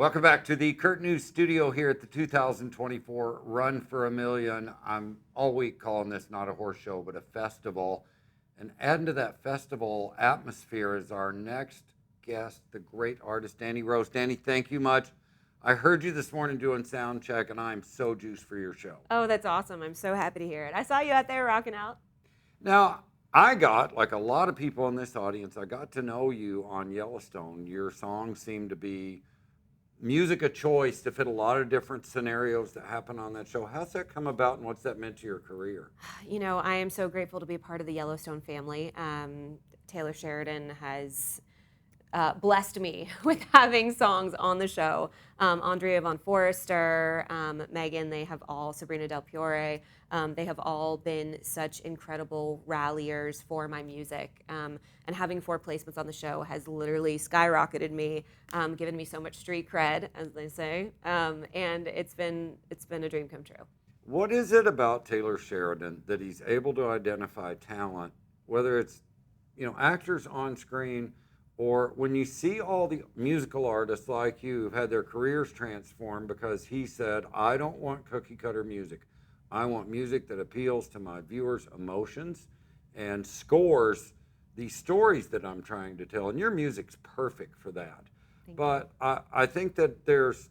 Welcome back to the Curt News Studio here at the 2024 Run for a Million. I'm all week calling this not a horse show, but a festival. And adding to that festival atmosphere is our next guest, the great artist, Dani Rose. Dani, thank you much. I heard you this morning doing sound check, and I'm so juiced for your show. Oh, that's awesome. I'm so happy to hear it. I saw you out there rocking out. Now, I got, like a lot of people in this audience, I got to know you on Yellowstone. Your songs seem to be music of choice to fit a lot of different scenarios that happen on that show. How's that come about, and what's that meant to your career? You know, I am so grateful to be a part of the Yellowstone family. Taylor Sheridan has blessed me with having songs on the show. Andrea Von Forrester, Megan, they have all, Sabrina Del Fiore, they have all been such incredible ralliers for my music. And having 4 placements on the show has literally skyrocketed me, given me so much street cred, as they say. And it's been a dream come true. What is it about Taylor Sheridan that he's able to identify talent, whether it's, actors on screen, or when you see all the musical artists like you who've had their careers transformed because he said, I don't want cookie cutter music. I want music that appeals to my viewers' emotions and scores these stories that I'm trying to tell. And your music's perfect for that. But I think that there's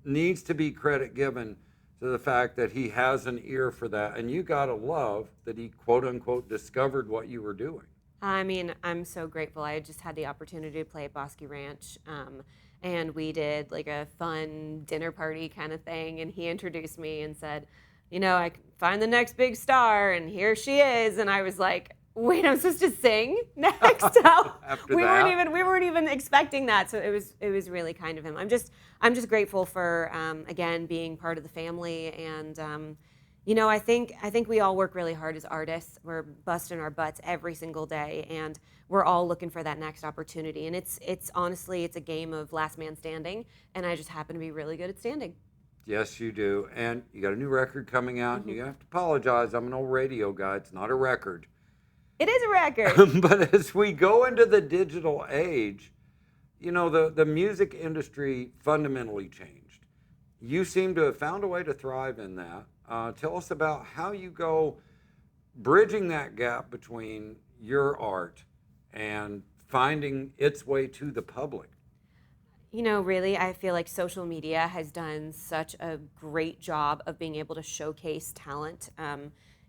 needs to be credit given to the fact that he has an ear for that. And you got to love that he, quote unquote, discovered what you were doing. I mean, I'm so grateful. I just had the opportunity to play at Bosque Ranch, and we did like a fun dinner party kind of thing, and he introduced me and said, I can find the next big star, and here she is. And I was like, wait, I'm supposed to sing next? After we that? weren't even expecting that. So it was really kind of him. I'm just grateful for again being part of the family. And I think we all work really hard as artists. We're busting our butts every single day, and we're all looking for that next opportunity. And it's honestly, it's a game of last man standing, and I just happen to be really good at standing. Yes, you do. And you got a new record coming out, and you have to apologize. I'm an old radio guy. It's not a record. It is a record. But as we go into the digital age, the music industry fundamentally changed. You seem to have found a way to thrive in that. Tell us about how you go bridging that gap between your art and finding its way to the public. Really, I feel like social media has done such a great job of being able to showcase talent.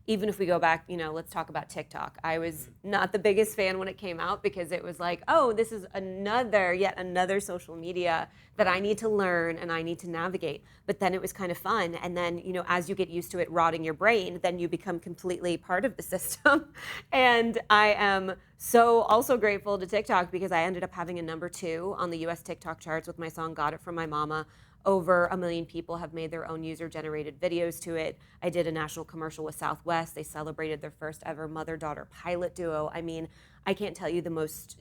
Even if we go back, let's talk about TikTok. I was not the biggest fan when it came out because it was like, oh, this is yet another social media that I need to learn and I need to navigate. But then it was kind of fun. And then, as you get used to it rotting your brain, then you become completely part of the system. And I am so also grateful to TikTok because I ended up having a #2 on the US TikTok charts with my song Got It From My Mama. Over 1 million people have made their own user-generated videos to it. I did a national commercial with Southwest. They celebrated their first ever mother-daughter pilot duo. I mean, I can't tell you the most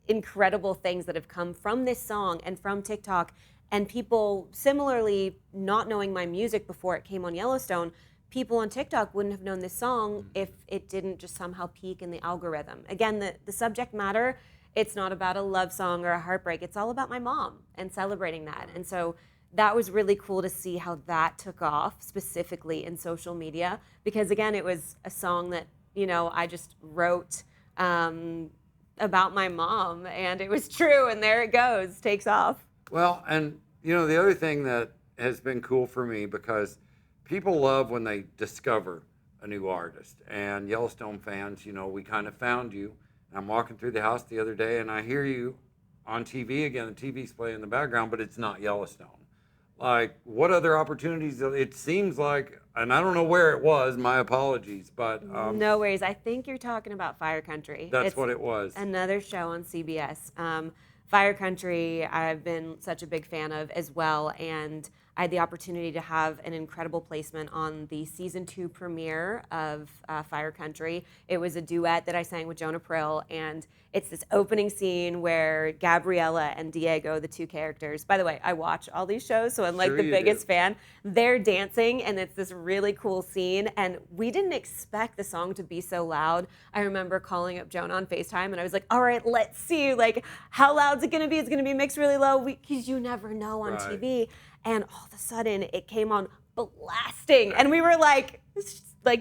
incredible things that have come from this song and from TikTok. And people similarly not knowing my music before it came on Yellowstone, people on TikTok wouldn't have known this song if it didn't just somehow peak in the algorithm. Again, the subject matter, it's not about a love song or a heartbreak. It's all about my mom and celebrating that. And so that was really cool to see how that took off specifically in social media because again, it was a song that, I just wrote about my mom and it was true and there it goes, takes off. Well, and the other thing that has been cool for me because people love when they discover a new artist, and Yellowstone fans, we kind of found you. I'm walking through the house the other day and I hear you on TV again. The TV's playing in the background, but it's not Yellowstone. Like, what other opportunities? It seems like, and I don't know where it was, my apologies, but no worries. I think you're talking about Fire Country. That's what it was. Another show on CBS. Fire Country, I've been such a big fan of as well, and I had the opportunity to have an incredible placement on the season 2 premiere of Fire Country. It was a duet that I sang with Jonah Prill, and it's this opening scene where Gabriella and Diego, the two characters, by the way, I watch all these shows, so I'm like Sure the you biggest do. fan. They're dancing, and it's this really cool scene, and we didn't expect the song to be so loud. I remember calling up Jonah on FaceTime, and I was like, all right, let's see, like, how loud's it gonna be? It's gonna be mixed really low, because you never know on Right. TV. And all of a sudden, it came on blasting, and we were like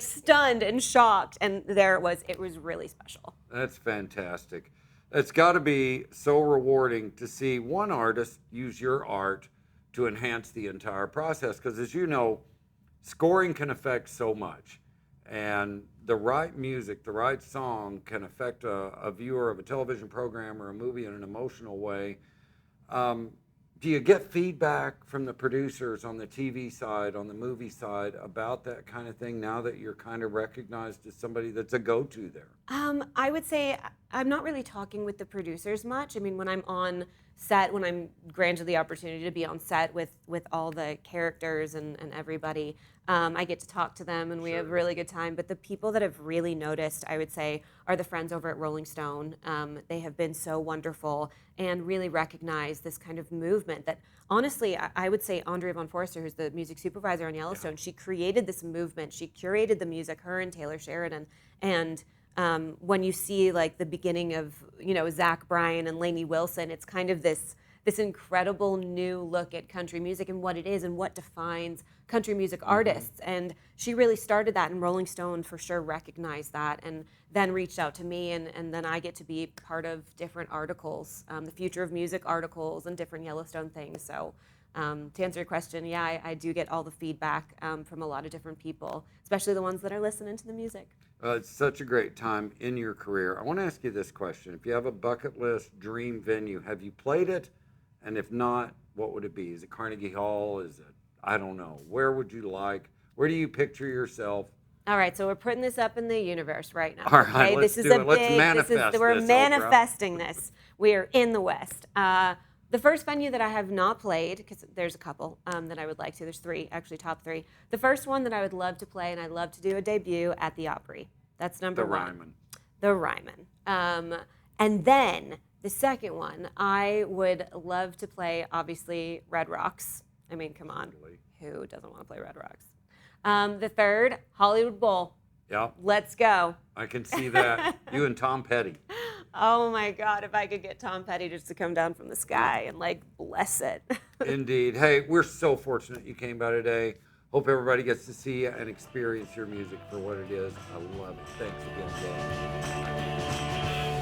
stunned and shocked, and there it was. It was really special. That's fantastic. It's got to be so rewarding to see one artist use your art to enhance the entire process. Because as you know, scoring can affect so much. And the right music, the right song can affect a viewer of a television program or a movie in an emotional way. Um, do you get feedback from the producers on the TV side, on the movie side about that kind of thing now that you're kind of recognized as somebody that's a go-to there? I would say I'm not really talking with the producers much. I mean, when I'm on set, when I'm granted the opportunity to be on set with all the characters and everybody, I get to talk to them and we have a Sure. really good time. But the people that have really noticed, I would say, are the friends over at Rolling Stone. They have been so wonderful and really recognize this kind of movement that honestly, I would say Andrea Von Forster, who's the music supervisor on Yellowstone, she created this movement. She curated the music, her and Taylor Sheridan. And when you see like the beginning of Zach Bryan and Lainey Wilson, it's kind of this incredible new look at country music and what it is and what defines country music artists. And she really started that, and Rolling Stone for sure recognized that, and then reached out to me, and then I get to be part of different articles, the Future of Music articles and different Yellowstone things. So to answer your question, yeah, I do get all the feedback from a lot of different people, especially the ones that are listening to the music. It's such a great time in your career. I want to ask you this question. If you have a bucket list dream venue, have you played it? And if not, what would it be? Is it Carnegie Hall? Is it, I don't know. Where would you like? Where do you picture yourself? All right, so we're putting this up in the universe right now. All right, Okay, let's this is do a it. Let's big. manifest We're this, Oprah. manifesting this. We are in the West. The first venue that I have not played, because there's a couple that I would like to. There's 3, actually, top 3. The first one that I would love to play, and I'd love to do a debut at the Opry. That's number The 1. Ryman. The Ryman. And then the second one, I would love to play, obviously, Red Rocks. I mean, come on. Totally. Who doesn't want to play Red Rocks? The third, Hollywood Bowl. Yeah, Let's go. I can see that. You and Tom Petty. Oh my God, if I could get Tom Petty just to come down from the sky and like bless it. Indeed. Hey, we're so fortunate you came by today. Hope everybody gets to see and experience your music for what it is. I love it. Thanks again, Dan.